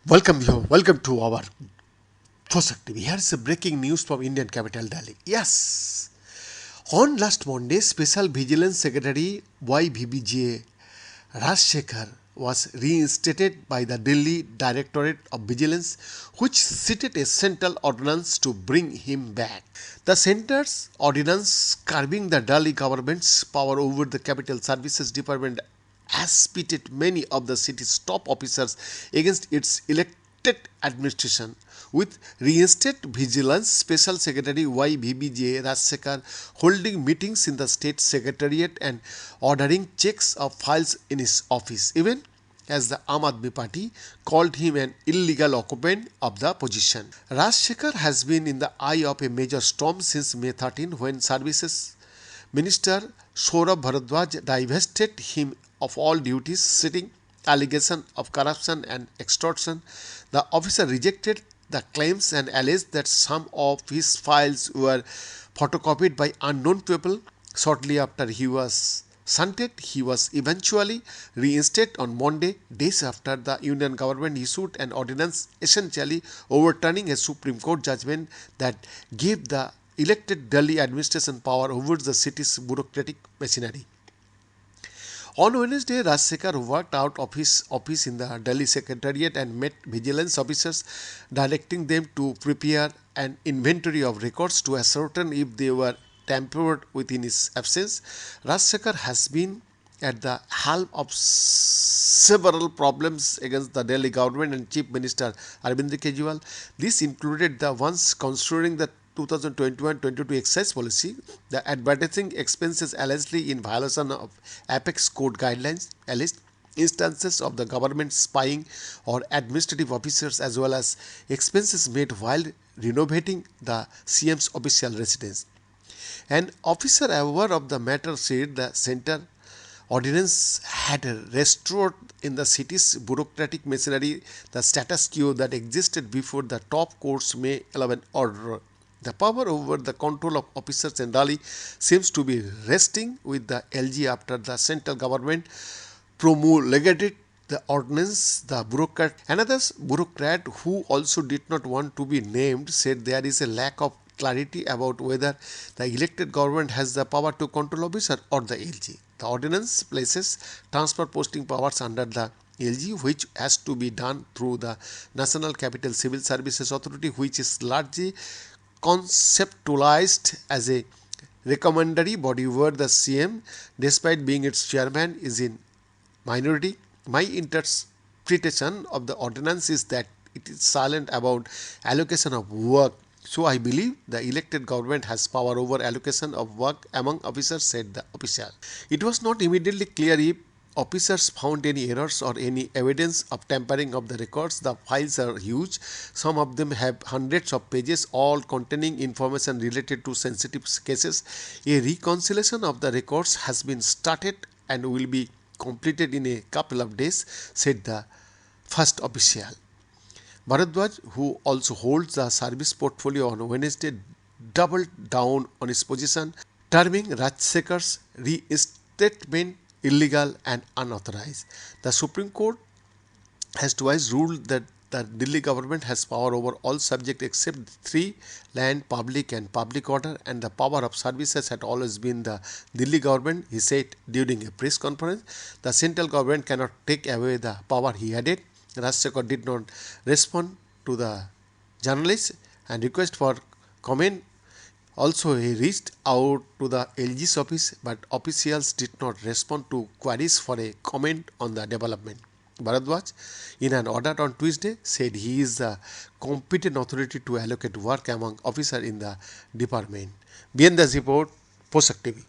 Welcome to our Prospective. Here's a breaking news from Indian capital Delhi. Yes, on last Monday, Special Vigilance Secretary YVBJ Rajshekhar was reinstated by the Delhi Directorate of Vigilance, which cited a central ordinance to bring him back. The centre's ordinance curbing the Delhi government's power over the Capital Services Department has pitted many of the city's top officers against its elected administration. With reinstated Vigilance Special Secretary YVBJ Rajshekhar holding meetings in the state secretariat and ordering checks of files in his office, even as the Aam Aadmi Party called him an illegal occupant of the position. Rajshekhar has been in the eye of a major storm since May 13, when Services Minister Bharadwaj divested him of all duties, citing allegation of corruption and extortion. The officer rejected the claims and alleged that some of his files were photocopied by unknown people. Shortly after he was shunted, he was eventually reinstated on Monday, days after the Union government issued an ordinance essentially overturning a Supreme Court judgment that gave the elected Delhi administration power over the city's bureaucratic machinery. On Wednesday, Rajshekhar walked out of his office in the Delhi Secretariat and met vigilance officers, directing them to prepare an inventory of records to ascertain if they were tampered with in his absence. Rajshekhar has been at the helm of several problems against the Delhi government and Chief Minister Arvind Kejriwal. This included the ones concerning the 2021-22 excise policy, the advertising expenses allegedly in violation of Apex Code guidelines, alleged instances of the government spying on administrative officers, as well as expenses made while renovating the CM's official residence. An officer aware of the matter said the centre ordinance had restored in the city's bureaucratic machinery the status quo that existed before the top court's May 11 order. The power over the control of officers in Delhi seems to be resting with the LG after the central government promulgated the ordinance. The bureaucrat, another bureaucrat who also did not want to be named, said there is a lack of clarity about whether the elected government has the power to control officer or the LG. The ordinance places transfer posting powers under the LG, which has to be done through the National Capital Civil Services Authority, which is largely conceptualized as a recommendatory body where the CM, despite being its chairman, is in minority. My interpretation of the ordinance is that it is silent about allocation of work. So I believe the elected government has power over allocation of work among officers, said the official. It was not immediately clear if officers found any errors or any evidence of tampering of the records. The files are huge. Some of them have hundreds of pages, all containing information related to sensitive cases. A reconciliation of the records has been started and will be completed in a couple of days, said the first official. Bharadwaj, who also holds the service portfolio, on Wednesday doubled down on his position, terming Rajshekhar's reinstatement illegal and unauthorized. The Supreme Court has twice ruled that the Delhi government has power over all subjects except three: land, public and public order, and the power of services had always been the Delhi government, he said during a press conference. The central government cannot take away the power he had. Rajshekhar did not respond to the journalists and request for comment. Also, he reached out to the LG's office, but officials did not respond to queries for a comment on the development. Bharadwaj, in an order on Tuesday, said he is the competent authority to allocate work among officers in the department. Beyond the report, Posak TV.